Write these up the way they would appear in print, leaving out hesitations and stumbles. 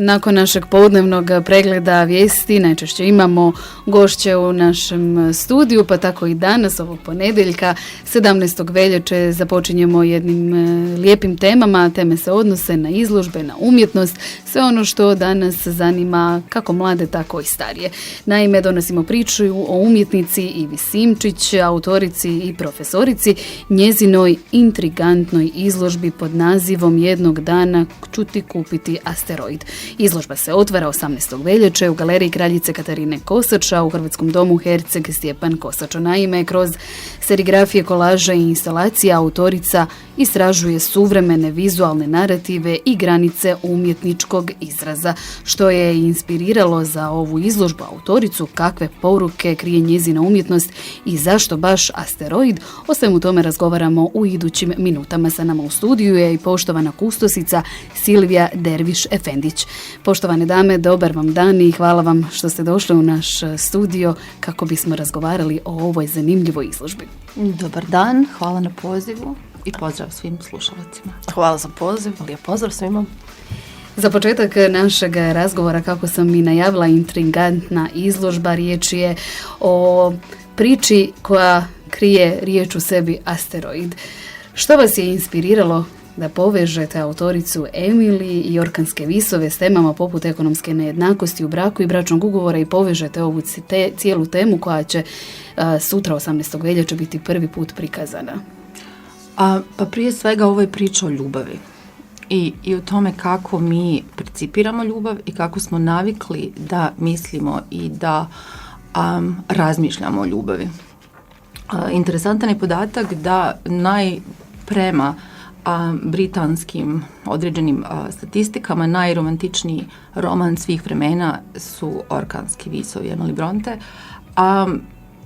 Nakon našeg podnevnog pregleda vijesti najčešće imamo gošće u našem studiju, pa tako i danas, ovog ponedjeljka, 17. veljače, započinjemo jednim lijepim temama. Teme se odnose na izložbe, na umjetnost, sve ono što danas zanima kako mlade, tako i starije. Naime, donosimo priču o umjetnici Ivi Simčić, autorici i profesorici, njezinoj intrigantnoj izložbi pod nazivom Jednog dana ću ti kupiti asteroid. Izložba se otvara 18. veljače u galeriji kraljice Katarine Kosača u Hrvatskom domu Herceg Stjepan Kosača. Naime, kroz serigrafije, kolaže i instalacije autorica istražuje suvremene vizualne narative i granice umjetničkog izraza. Što je inspiriralo za ovu izložbu autoricu, kakve poruke krije njezina umjetnost i zašto baš asteroid? O svemu tome razgovaramo u idućim minutama. Sa nama u studiju je i poštovana kustosica Silvija Derviš Efendić. Poštovane dame, dobar vam dan i hvala vam što ste došli u naš studio kako bismo razgovarali o ovoj zanimljivoj izložbi. Dobar dan, hvala na pozivu i pozdrav svim slušalcima. Hvala za poziv, lijep pozdrav svima. Za početak našeg razgovora, kako sam i najavila, intrigantna izložba, riječ je o priči koja krije riječ u sebi asteroid. Što vas je inspiriralo da povežete autoricu Emily i Orkanske visove s temama poput ekonomske nejednakosti u braku i bračnog ugovora i povežete ovu cijelu temu koja će sutra 18. veljače biti prvi put prikazana? Pa prije svega ovo je priča o ljubavi i o tome kako mi percipiramo ljubav i kako smo navikli da mislimo i da razmišljamo o ljubavi. Interesantan je podatak da prema britanskim određenim statistikama najromantičniji roman svih vremena su Orkanski visovi Emily Bronte.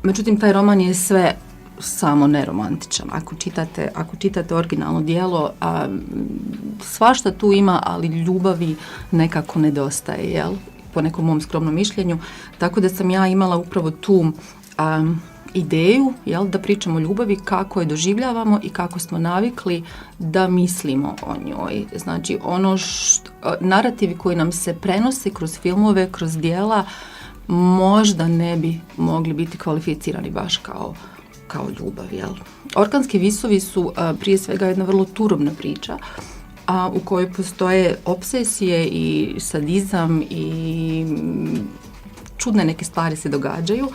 Međutim, taj roman je sve samo neromantičan. Ako čitate originalno djelo, svašta tu ima, ali ljubavi nekako nedostaje, jel? Po nekom mom skromnom mišljenju. Tako da sam ja imala upravo tu ideju, jel, da pričamo o ljubavi, kako je doživljavamo i kako smo navikli da mislimo o njoj. Znači, narativi koji nam se prenose kroz filmove, kroz djela, možda ne bi mogli biti kvalificirani baš kao ljubav, jel? Orkanski visovi su prije svega jedna vrlo turobna priča, u kojoj postoje obsesije i sadizam i čudne neke stvari se događaju,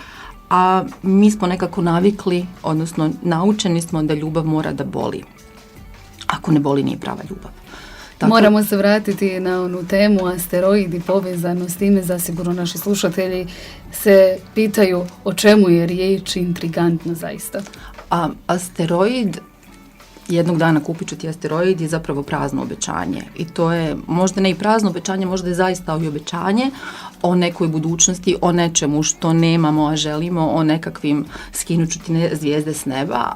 a mi smo nekako navikli, odnosno naučeni smo da ljubav mora da boli. Ako ne boli, nije prava ljubav. Moramo se vratiti na onu temu asteroid i povezano s time. Zasigurno naši slušatelji se pitaju o čemu je riječ, intrigantno zaista. Asteroid, jednog dana kupit ću ti asteroid, je zapravo prazno obećanje. I to je možda ne i prazno obećanje, možda je zaista i obećanje o nekoj budućnosti, o nečemu što nemamo, a želimo, o nekakvim skinuću ti zvijezde s neba,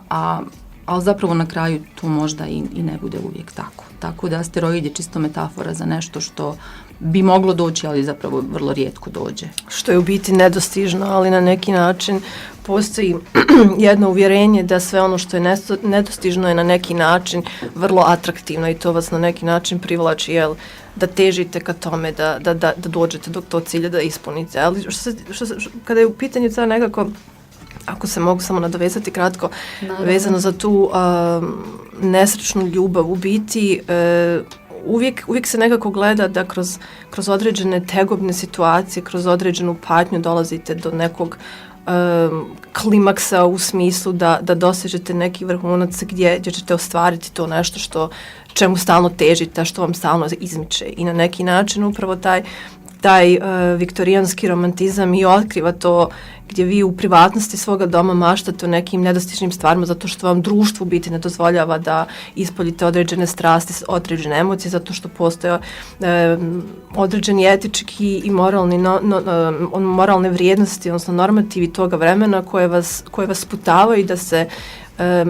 ali zapravo na kraju to možda i ne bude uvijek tako. Tako da asteroid je čisto metafora za nešto što bi moglo doći, ali zapravo vrlo rijetko dođe. Što je u biti nedostižno, ali na neki način postoji jedno uvjerenje da sve ono što je nedostižno je na neki način vrlo atraktivno i to vas na neki način privlači, jel, da težite ka tome, da dođete do tog cilja, da ispunite. Ali kada je u pitanju to nekako, ako se mogu samo nadovezati kratko, naravno, vezano za tu nesrećnu ljubav, u biti uvijek se nekako gleda da kroz određene tegobne situacije, kroz određenu patnju dolazite do nekog klimaksa u smislu da dosežete neki vrhunac gdje ćete ostvariti to nešto čemu stalno težite, što vam stalno izmiče. I na neki način upravo taj viktorijanski romantizam i otkriva to gdje vi u privatnosti svoga doma maštate o nekim nedostižnim stvarima zato što vam društvo biti ne dozvoljava da ispoljite određene strasti, određene emocije, zato što postoje određeni etički i moralne vrijednosti, odnosno normativi toga vremena koje vas sputavaju da se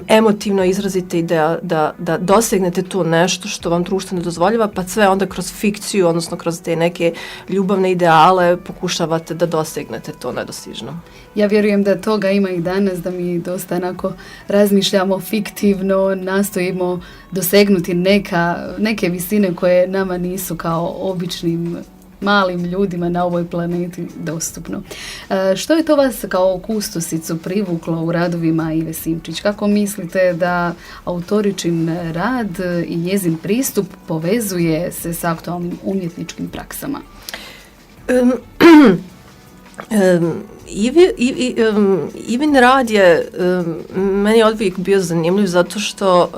emotivno izrazite i da dosegnete to nešto što vam društvo ne dozvoljava, pa sve onda kroz fikciju, odnosno kroz te neke ljubavne ideale pokušavate da dosegnete to nedostižno. Ja vjerujem da toga ima i danas, da mi dosta onako razmišljamo fiktivno, nastojimo dosegnuti neke visine koje nama nisu kao običnim malim ljudima na ovoj planeti dostupno. Što je to vas kao kustosicu privuklo u radovima Ive Simčić? Kako mislite da autoričin rad i njezin pristup povezuje se s aktualnim umjetničkim praksama? Ivin rad je meni odvijek bio zanimljiv zato što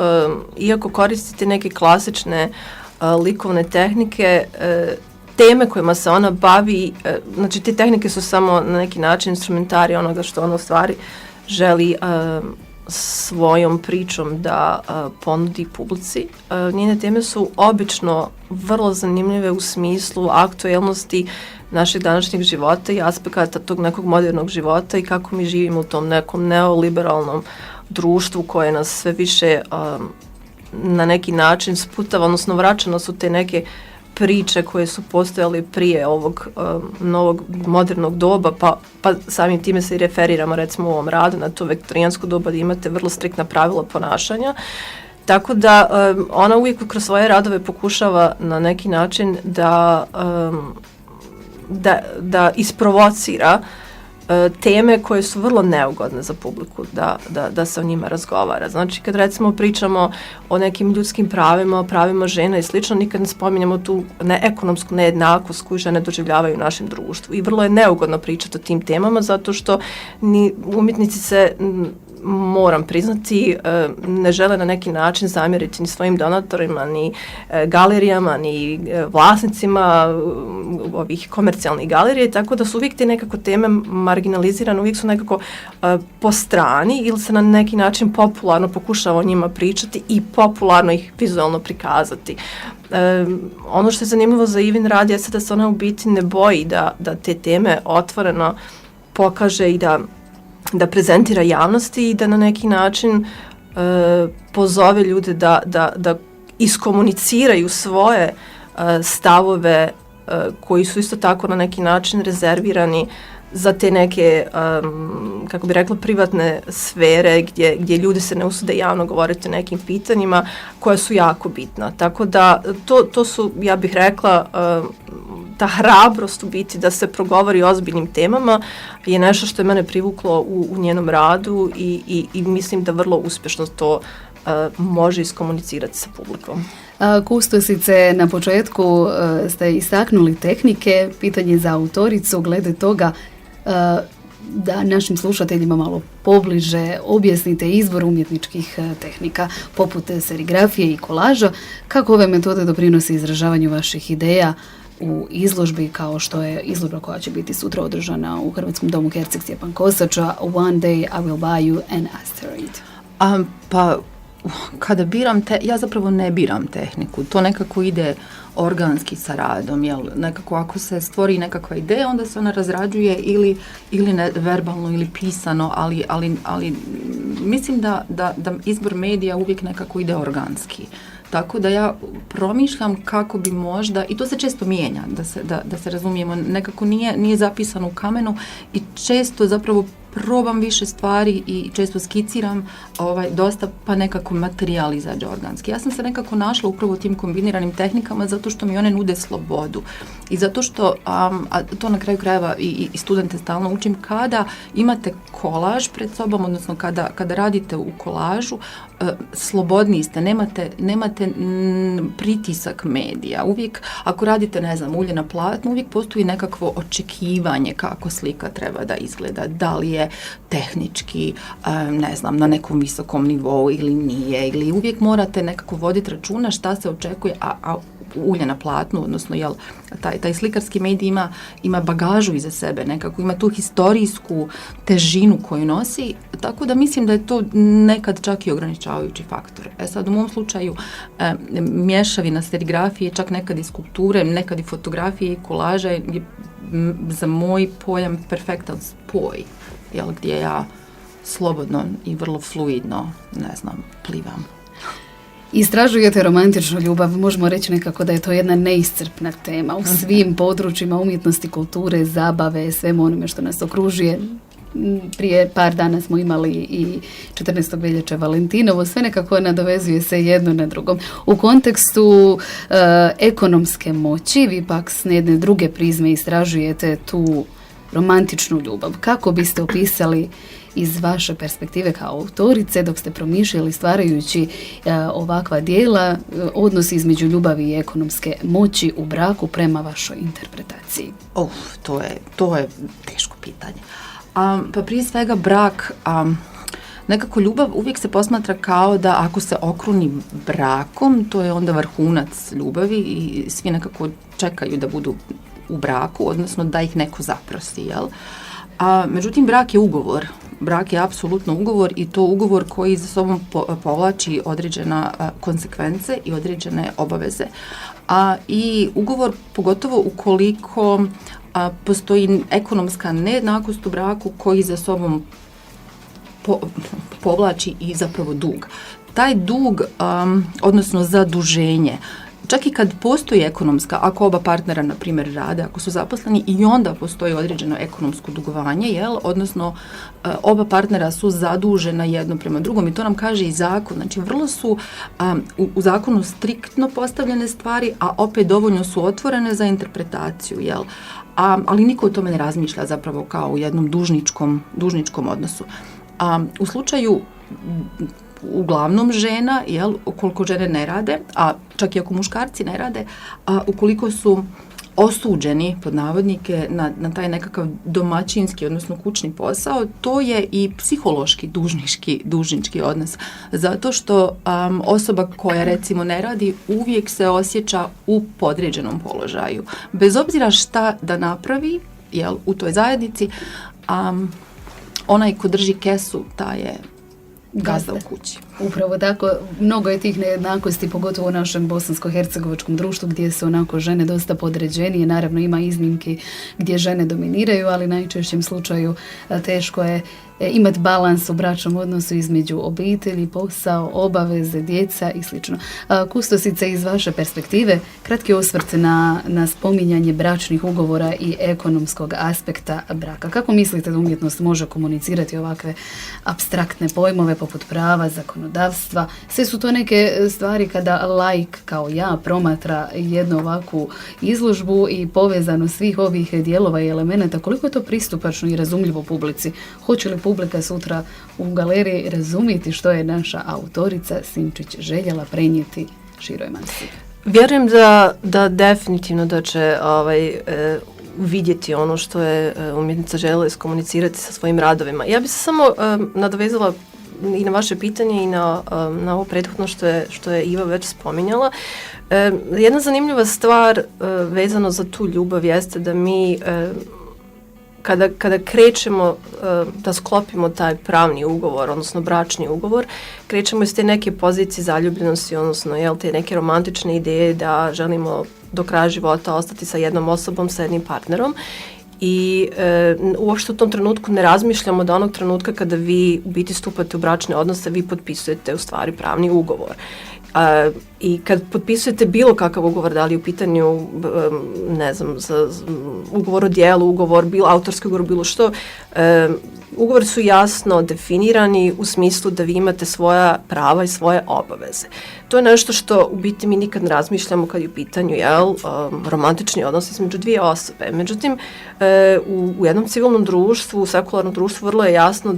iako koristite neke klasične likovne tehnike, teme kojima se ona bavi, znači te tehnike su samo na neki način instrumentari onoga što ona u stvari želi svojom pričom da ponudi publici. Njene teme su obično vrlo zanimljive u smislu aktuelnosti našeg današnjeg života i aspekata tog nekog modernog života i kako mi živimo u tom nekom neoliberalnom društvu koje nas sve više na neki način sputava, odnosno vraćano su te neke priče koje su postojali prije ovog novog modernog doba, pa samim time se i referiramo recimo u ovom radu na to viktorijansko doba da imate vrlo striktna pravila ponašanja. Tako da ona uvijek kroz svoje radove pokušava na neki način da isprovocira teme koje su vrlo neugodne za publiku da se o njima razgovara. Znači kad recimo pričamo o nekim ljudskim pravima, o pravima žena i slično, nikad ne spominjamo tu ekonomsku nejednakost koju žene doživljavaju u našem društvu. I vrlo je neugodno pričati o tim temama zato što ni umjetnici se, moram priznati, ne žele na neki način zamjeriti ni svojim donatorima, ni galerijama, ni vlasnicima ovih komercijalnih galerija, tako da su uvijek te nekako teme marginalizirane, uvijek su nekako po strani ili se na neki način popularno pokušava o njima pričati i popularno ih vizualno prikazati. Ono što je zanimljivo za Ivin rad je da se ona u biti ne boji da te teme otvoreno pokaže i da prezentira javnosti i da na neki način pozove ljude da iskomuniciraju svoje stavove koji su isto tako na neki način rezervirani za te neke, kako bi rekla, privatne sfere gdje ljudi se ne usude javno govoriti o nekim pitanjima koja su jako bitna. Tako da to su, ja bih rekla, ta hrabrost u biti da se progovori o ozbiljnim temama je nešto što je mene privuklo u njenom radu i mislim da vrlo uspješno to može iskomunicirati sa publikom. Kustosice, na početku ste istaknuli tehnike, pitanje za autoricu glede toga da našim slušateljima malo pobliže objasnite izbor umjetničkih tehnika poput serigrafije i kolaža, kako ove metode doprinose izražavanju vaših ideja u izložbi kao što je izložba koja će biti sutra održana u Hrvatskom domu Herceg Stjepan Kosača, One Day I Will Buy You an Asteroid. Pa kada biram, ja zapravo ne biram tehniku, to nekako ide organski sa radom, jel nekako ako se stvori nekakva ideja, onda se ona razrađuje ili verbalno ili pisano, ali mislim da izbor medija uvijek nekako ide organski. Tako da ja promišljam kako bi možda, i to se često mijenja, da se razumijemo, nekako nije zapisano u kamenu i često zapravo probam više stvari i često skiciram dosta, pa nekako materijal izađe organski. Ja sam se nekako našla upravo u tim kombiniranim tehnikama zato što mi one nude slobodu i zato što, a to na kraju krajeva i studente stalno učim, kada imate kolaž pred sobom, odnosno kada radite u kolažu, slobodniji ste, nemate pritisak medija. Uvijek, ako radite, ne znam, ulje na platnu, uvijek postoji nekakvo očekivanje kako slika treba da izgleda, da li je tehnički, ne znam, na nekom visokom nivou ili nije, ili uvijek morate nekako voditi računa šta se očekuje, a ulje na platnu, odnosno jel, taj slikarski medij ima bagažu iza sebe, nekako ima tu historijsku težinu koju nosi, tako da mislim da je to nekad čak i ograničavajući faktor. Sad u mom slučaju mješavina serigrafije, čak nekad i skulpture, nekad i fotografije i kolaža je za moj pojam perfektan spoj, jel, gdje ja slobodno i vrlo fluidno, ne znam, plivam. Istražujete romantičnu ljubav, možemo reći nekako da je to jedna neiscrpna tema u svim područjima umjetnosti, kulture, zabave, svemu onome što nas okružuje. prije par dana smo imali i 14. veljače Valentinovo, sve nekako nadovezuje se jedno na drugom. U kontekstu ekonomske moći, vi pak s jedne druge prizme istražujete tu romantičnu ljubav. Kako biste opisali iz vaše perspektive kao autorice, dok ste promišljali stvarajući ovakva djela, odnos između ljubavi i ekonomske moći u braku prema vašoj interpretaciji? To je teško pitanje. Pa prije svega brak, nekako ljubav uvijek se posmatra kao da ako se okruni brakom, to je onda vrhunac ljubavi i svi nekako čekaju da budu u braku, odnosno da ih neko zaprosi, jel? Međutim, brak je ugovor. Brak je apsolutno ugovor i to ugovor koji za sobom povlači određena konsekvence i određene obaveze. I ugovor, pogotovo ukoliko postoji ekonomska nejednakost u braku koji za sobom povlači i zapravo dug. Taj dug, odnosno zaduženje, čak i kad postoji ekonomska, ako oba partnera, na primjer, rade, ako su zaposleni, i onda postoji određeno ekonomsko dugovanje, jel? Odnosno, oba partnera su zadužena jedno prema drugom i to nam kaže i zakon. Znači, vrlo su u zakonu striktno postavljene stvari, a opet dovoljno su otvorene za interpretaciju, jel? Ali niko o tome ne razmišlja zapravo kao u jednom dužničkom odnosu. U slučaju uglavnom žena, jel, ukoliko žene ne rade, a čak i ako muškarci ne rade, ukoliko su osuđeni, pod navodnike, na taj nekakav domaćinski, odnosno kućni posao, to je i psihološki dužnički odnos. Zato što osoba koja recimo ne radi uvijek se osjeća u podređenom položaju. Bez obzira šta da napravi, jel, u toj zajednici, onaj ko drži kesu, taj je gazda u kući. Upravo tako, mnogo je tih nejednakosti, pogotovo u našem bosansko-hercegovačkom društvu gdje su onako žene dosta podređenije. Naravno ima iznimki gdje žene dominiraju, ali najčešćem slučaju teško je imati balans u bračnom odnosu između obitelji, posao, obaveze, djeca i sl. Kustosice, iz vaše perspektive, kratki osvrt na spominjanje bračnih ugovora i ekonomskog aspekta braka. Kako mislite da umjetnost može komunicirati ovakve apstraktne pojmove poput prava, zakonodavstva? Sve su to neke stvari kada laik kao ja promatra jednu ovakvu izložbu i povezano svih ovih dijelova i elemenata, koliko je to pristupačno i razumljivo publici? Hoće li publika sutra u galeriji razumjeti što je naša autorica Sinčić željela prenijeti široj masi? Vjerujem da definitivno da će vidjeti ono što je umjetnica željela iskomunicirati sa svojim radovima. Ja bih se samo nadovezala i na vaše pitanje i na ovo prethodno što je Iva već spominjala. Jedna zanimljiva stvar vezano za tu ljubav jeste da mi kada krećemo da sklopimo taj pravni ugovor, odnosno bračni ugovor, krećemo iz te neke pozicije zaljubljenosti, odnosno te neke romantične ideje da želimo do kraja života ostati sa jednom osobom, sa jednim partnerom. I uopšte u tom trenutku ne razmišljamo da onog trenutka kada vi u biti stupate u bračne odnose, vi potpisujete u stvari pravni ugovor. I kad potpisujete bilo kakav ugovor, da li u pitanju, ne znam, ugovor o djelu, autorski ugovor, bilo što, ugovori su jasno definirani u smislu da vi imate svoja prava i svoje obaveze. To je nešto što u biti mi nikad ne razmišljamo kad je u pitanju romantični odnos između dvije osobe. Međutim, u jednom civilnom društvu, u sekularnom društvu, vrlo je jasno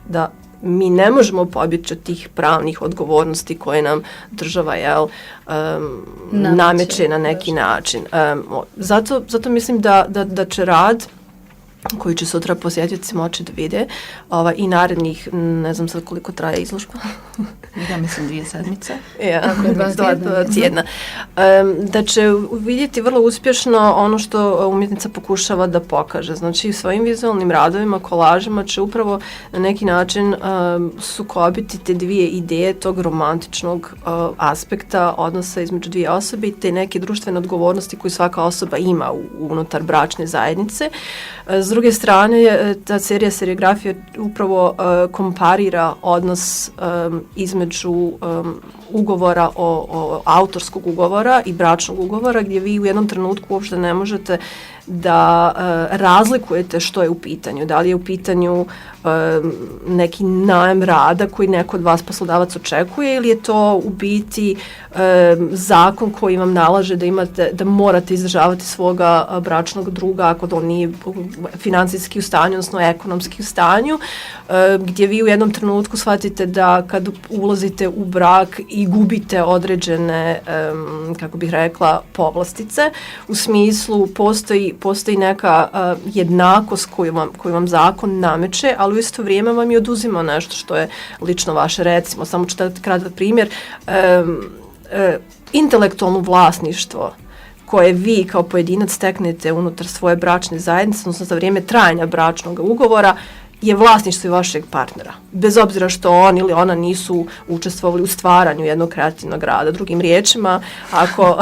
da mi ne možemo pobjeći od tih pravnih odgovornosti koje nam država nameće na neki način. Zato mislim da će rad koji će sutra posjetioci moći da vide i narednih, ne znam sad koliko traje izložba. Ja mislim 2 sedmice. Dva tjedna. Da će vidjeti vrlo uspješno ono što umjetnica pokušava da pokaže. Znači, svojim vizualnim radovima, kolažima će upravo na neki način sukobiti te dvije ideje tog romantičnog aspekta odnosa između dvije osobe i te neke društvene odgovornosti koju svaka osoba ima unutar bračne zajednice. S druge strane, ta serigrafija upravo komparira odnos između ugovora o autorskog ugovora i bračnog ugovora, gdje vi u jednom trenutku uopšte ne možete da razlikujete što je u pitanju. Da li je u pitanju neki najam rada koji neko od vas poslodavac očekuje, ili je to u biti zakon koji vam nalaže da morate izdržavati svoga bračnog druga ako on nije financijski u stanju, odnosno ekonomski u stanju, gdje vi u jednom trenutku shvatite da kad ulazite u brak i gubite određene, kako bih rekla, povlastice, u smislu postoji neka jednakost koju vam zakon nameće, ali u isto vrijeme vam je oduzima nešto što je lično vaše. Recimo, samo ću dati kratak primjer, intelektualno vlasništvo koje vi kao pojedinac steknete unutar svoje bračne zajednice, odnosno za vrijeme trajanja bračnog ugovora, je vlasništvo i vašeg partnera. Bez obzira što on ili ona nisu učestvovali u stvaranju jednog kreativnog rada. Drugim riječima, ako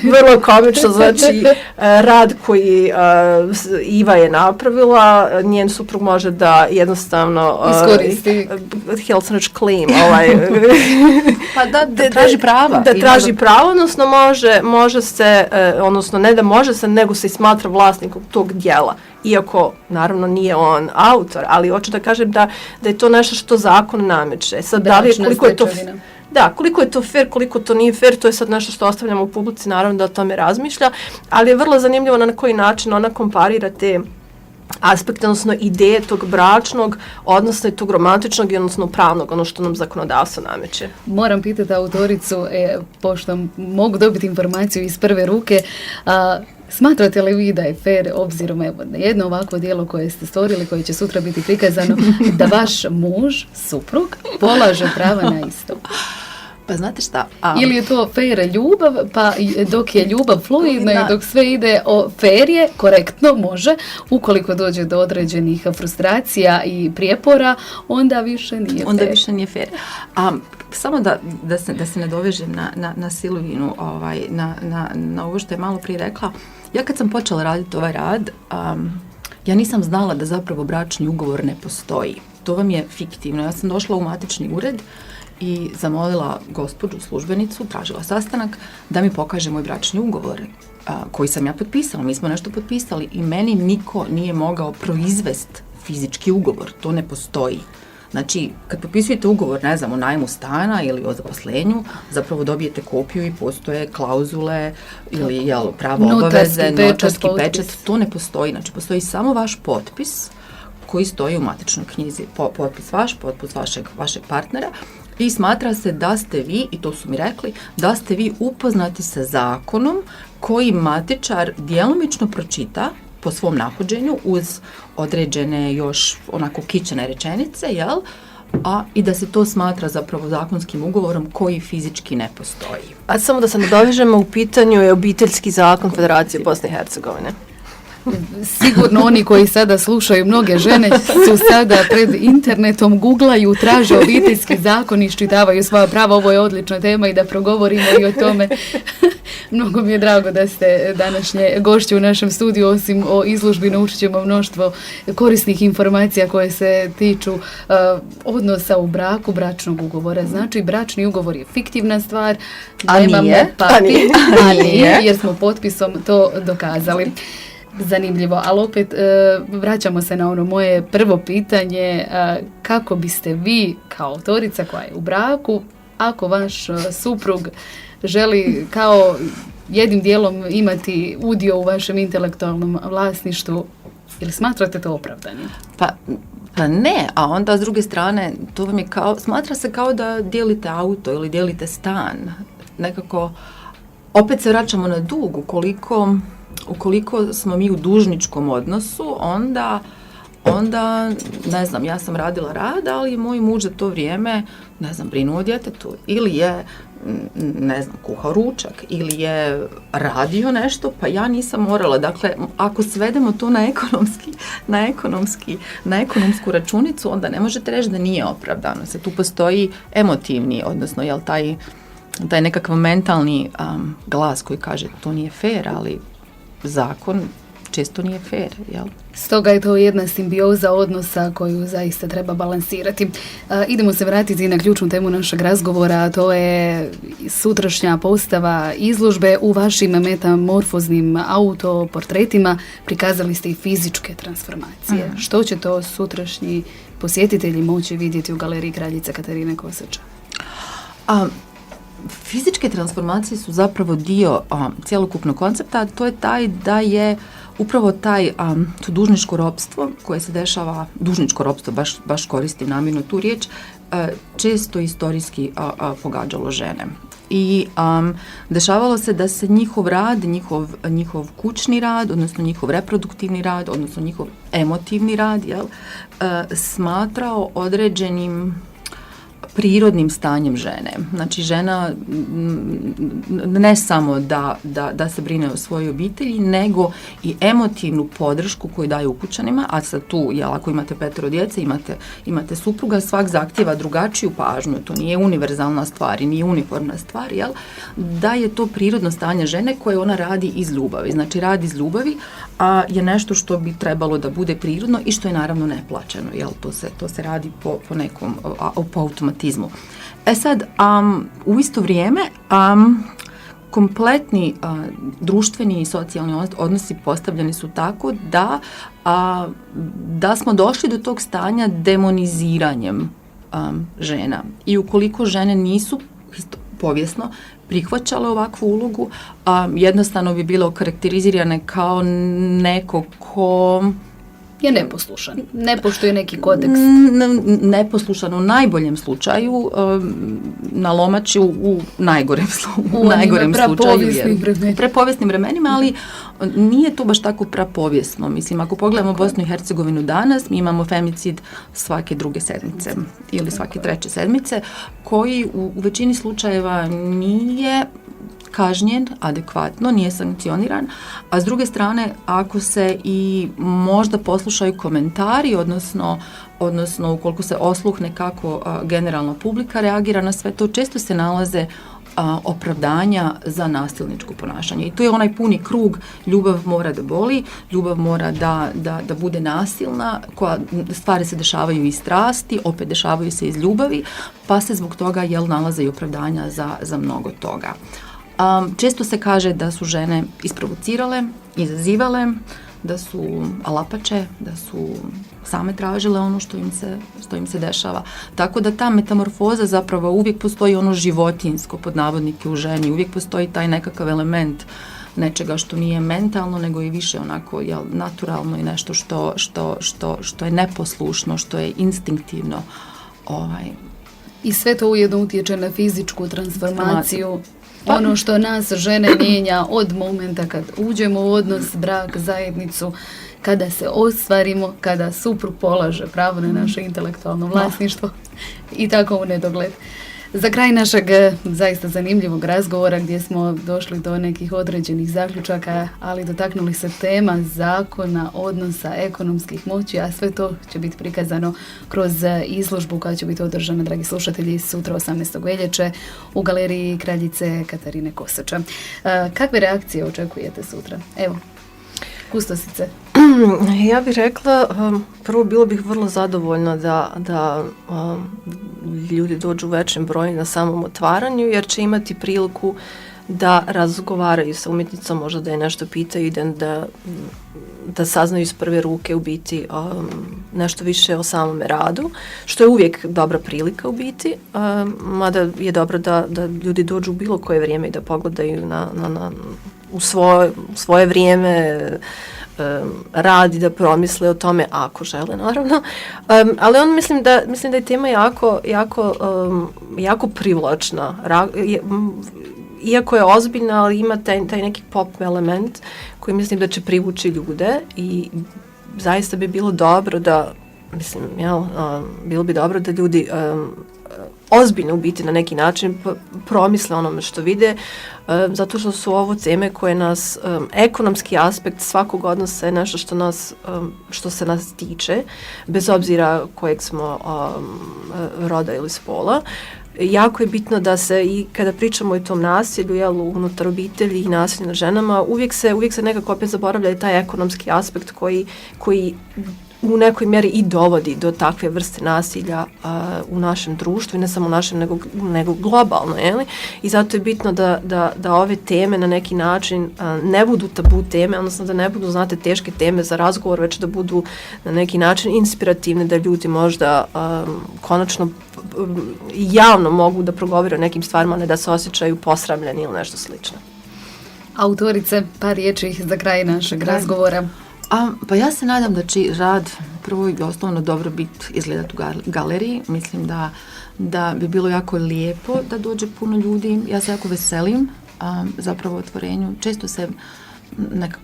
vrlo komično, znači rad koji Iva je napravila, njen suprug može da jednostavno iskoristi. claim, pa da traži prava. Da traži pravo, odnosno može se, odnosno ne da može se, nego se i smatra vlasnikom tog djela. Iako, naravno, nije on autor, ali hoću da kažem da je to nešto što zakon nameće. Sad, koliko je to fair, koliko to nije fair, to je sad nešto što ostavljamo u publici, naravno da o tome razmišlja, ali je vrlo zanimljivo na koji način ona komparira te aspekte, odnosno ideje tog bračnog, odnosno tog romantičnog i odnosno pravnog, ono što nam zakonodavstvo nameće. Moram pitati autoricu, pošto mogu dobiti informaciju iz prve ruke, smatrate li vi da je fair, obzirom na jedno ovakvo djelo koje ste stvorili, koje će sutra biti prikazano, da vaš muž, suprug, polaže prava na isto? Pa znate šta? Ili je to fair ljubav, pa dok je ljubav fluidna i dok sve ide fair je, korektno, može, ukoliko dođe do određenih frustracija i prijepora, onda više nije fair. Onda više nije fair. Samo da se nadovežem na Silvinu, na ovo što je malo prije rekla. Ja kad sam počela raditi ovaj rad, ja nisam znala da zapravo bračni ugovor ne postoji. To vam je fiktivno. Ja sam došla u matični ured i zamolila gospođu službenicu, tražila sastanak, da mi pokaže moj bračni ugovor koji sam ja potpisala. Mi smo nešto potpisali i meni niko nije mogao proizvesti fizički ugovor. To ne postoji. Znači, kad potpisujete ugovor, ne znam, o najmu stana ili o zaposlenju, zapravo dobijete kopiju i postoje klauzule ili pravo obaveze, notarski pečat. To ne postoji. Znači, postoji samo vaš potpis koji stoji u matičnoj knjizi. Potpis vaš, potpis vašeg partnera. I smatra se da ste vi, i to su mi rekli, da ste vi upoznati sa zakonom koji matičar djelomično pročita po svom nahođenju uz određene još onako kičene rečenice, jel? I da se to smatra zapravo zakonskim ugovorom koji fizički ne postoji. A samo da se nadovežemo, u pitanju je obiteljski zakon Federacije Bosne i Hercegovine. Sigurno oni koji sada slušaju, mnoge žene su sada pred internetom, googlaju, traže obiteljski zakon, iščitavaju svoja prava. Ovo je odlična tema i da progovorimo i o tome. Mnogo mi je drago da ste današnje gošće u našem studiju. Osim o izložbi naučit ćemo mnoštvo korisnih informacija koje se tiču odnosa u braku, bračnog ugovora. Znači, bračni ugovor je fiktivna stvar. Nemamo papir, nije, jer smo potpisom to dokazali. Zanimljivo, ali opet vraćamo se na ono moje prvo pitanje, kako biste vi kao autorica koja je u braku, ako vaš suprug želi kao jednim dijelom imati udio u vašem intelektualnom vlasništvu, ili smatrate to opravdanim? Pa ne, a onda s druge strane to vam je smatra se kao da dijelite auto ili dijelite stan. Nekako, opet se vraćamo na dug, ukoliko smo mi u dužničkom odnosu, onda, ne znam, ja sam radila rad, ali moj muž za to vrijeme, ne znam, brinuo o djetetu. Ili je, ne znam, kuhao ručak, ili je radio nešto, pa ja nisam morala. Dakle, ako svedemo to na ekonomsku računicu, onda ne možete reći da nije opravdano. Tu postoji emotivni, odnosno, jel, taj nekakav mentalni glas koji kaže to nije fair, ali zakon često nije fair, jel? Stoga je to jedna simbioza odnosa koju zaista treba balansirati. Idemo se vratiti na ključnu temu našeg razgovora, a to je sutrašnja postava izložbe. U vašim metamorfoznim autoportretima prikazali ste i fizičke transformacije. Što će to sutrašnji posjetitelji moći vidjeti u galeriji kraljice Katarine Kosača? Fizičke transformacije su zapravo dio cjelokupnog koncepta, a to je taj da je upravo to dužničko ropstvo koje se dešava, dužničko ropstvo, baš koristim namjerno tu riječ, često istorijski pogađalo žene. I dešavalo se da se njihov rad, njihov kućni rad, odnosno njihov reproduktivni rad, odnosno njihov emotivni rad, smatrao određenim prirodnim stanjem žene. Znači žena ne samo da se brine o svojoj obitelji, nego i emotivnu podršku koju daju ukućanima, a sad tu, ako imate 5 djece, imate supruga, svak zahtjeva drugačiju pažnju, to nije univerzalna stvar i nije uniformna stvar, da je to prirodno stanje žene koje ona radi iz ljubavi. Znači rad iz ljubavi je nešto što bi trebalo da bude prirodno i što je naravno neplaćeno, to se radi po nekom, po automatizmu. Sad, u isto vrijeme, kompletni društveni i socijalni odnosi postavljeni su tako da smo došli do tog stanja demoniziranjem žena. I ukoliko žene nisu povijesno prihvaćale ovakvu ulogu, jednostavno bi bilo karakterizirane kao neko ko je neposlušan, ne poštuje neki kodeks. Neposlušan u najboljem slučaju, na lomači u najgorem slučaju. Prapovijesnim vremenima, ali nije to baš tako prapovijesno. Mislim, ako pogledamo Bosnu i Hercegovinu danas, mi imamo femicid svake 2. sedmice ili svake 3. sedmice, koji u većini slučajeva nije kažnjen adekvatno, nije sankcioniran, a s druge strane, ako se i možda poslušaju komentari, odnosno ukoliko se osluhne kako generalna publika reagira na sve to, često se nalaze opravdanja za nasilničko ponašanje. I to je onaj puni krug, ljubav mora da boli, ljubav mora da bude nasilna, stvari se dešavaju iz strasti, opet dešavaju se iz ljubavi, pa se zbog toga nalaze i opravdanja za mnogo toga. Često se kaže da su žene isprovocirale, izazivale, da su alapače, da su same tražile ono što im se dešava. Tako da ta metamorfoza zapravo uvijek postoji ono životinjsko pod navodnike u ženi, uvijek postoji taj nekakav element nečega što nije mentalno, nego i više onako naturalno i nešto što je neposlušno, što je instinktivno. I sve to ujedno utječe na fizičku transformaciju. Ono što nas žene mijenja od momenta kad uđemo u odnos, brak, zajednicu, kada se ostvarimo, kada suprug polaže pravo na naše intelektualno vlasništvo i tako u nedogled. Za kraj našeg zaista zanimljivog razgovora gdje smo došli do nekih određenih zaključaka, ali dotaknuli se tema zakona, odnosa, ekonomskih moći, a sve to će biti prikazano kroz izložbu koja će biti održana, dragi slušatelji, sutra 18. veljače u galeriji kraljice Katarine Kosača. Kakve reakcije očekujete sutra? Evo, kustosice. Ja bih rekla, prvo bilo bih vrlo zadovoljna da ljudi dođu u većem broju na samom otvaranju, jer će imati priliku da razgovaraju sa umjetnicom, možda da je nešto pitaju i da saznaju iz prve ruke u biti nešto više o samome radu, što je uvijek dobra prilika u biti, mada je dobro da ljudi dođu u bilo koje vrijeme i da pogledaju u svoje vrijeme radi, da promisle o tome ako žele, naravno. Ali mislim da je tema jako privlačna. Iako je ozbiljna, ali ima taj neki pop element koji mislim da će privući ljude i zaista bi bilo dobro bilo bi dobro da ljudi ozbiljno u biti na neki način promisle onome što vide, zato što su ovo teme koje nas, ekonomski aspekt svakog odnosa je nešto što se nas tiče, bez obzira kojeg smo roda ili spola. jako je bitno da se i kada pričamo o tom nasilju, jel, unutar obitelji i nasilju nad ženama, uvijek se nekako opet zaboravlja i taj ekonomski aspekt koji u nekoj mjeri i dovodi do takve vrste nasilja u našem društvu, i ne samo našem, nego globalno, jeli? I zato je bitno da ove teme na neki način ne budu tabu teme, odnosno da ne budu, znate, teške teme za razgovor, već da budu na neki način inspirativne, da ljudi možda konačno javno mogu da progovore o nekim stvarima, ne da se osjećaju posramljeni ili nešto slično. Autorice, par riječi za kraj našeg razgovora. Pa ja se nadam da će rad prvo i osnovno dobro biti izgledati u galeriji. Mislim da bi bilo jako lijepo da dođe puno ljudi. Ja se jako veselim zapravo otvorenju. Često se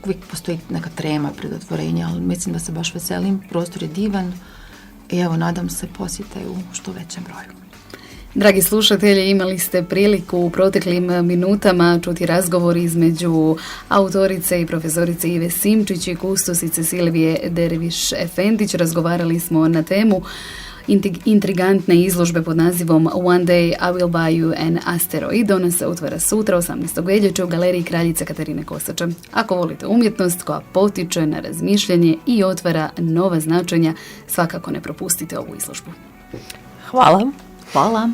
uvijek postoji neka trema pred otvorenjem, ali mislim da se baš veselim. Prostor je divan i evo, nadam se posjete u što većem broju. Dragi slušatelji, imali ste priliku u proteklim minutama čuti razgovor između autorice i profesorice Ive Simčić i kustosice Silvije Derviš Efendić. Razgovarali smo na temu intrigantne izložbe pod nazivom One Day I Will Buy You an Asteroid. Ona se otvara sutra, 18. veljače u galeriji Kraljice Katarine Kosače. Ako volite umjetnost koja potiče na razmišljanje i otvara nova značenja, svakako ne propustite ovu izložbu. Hvala. Hvala.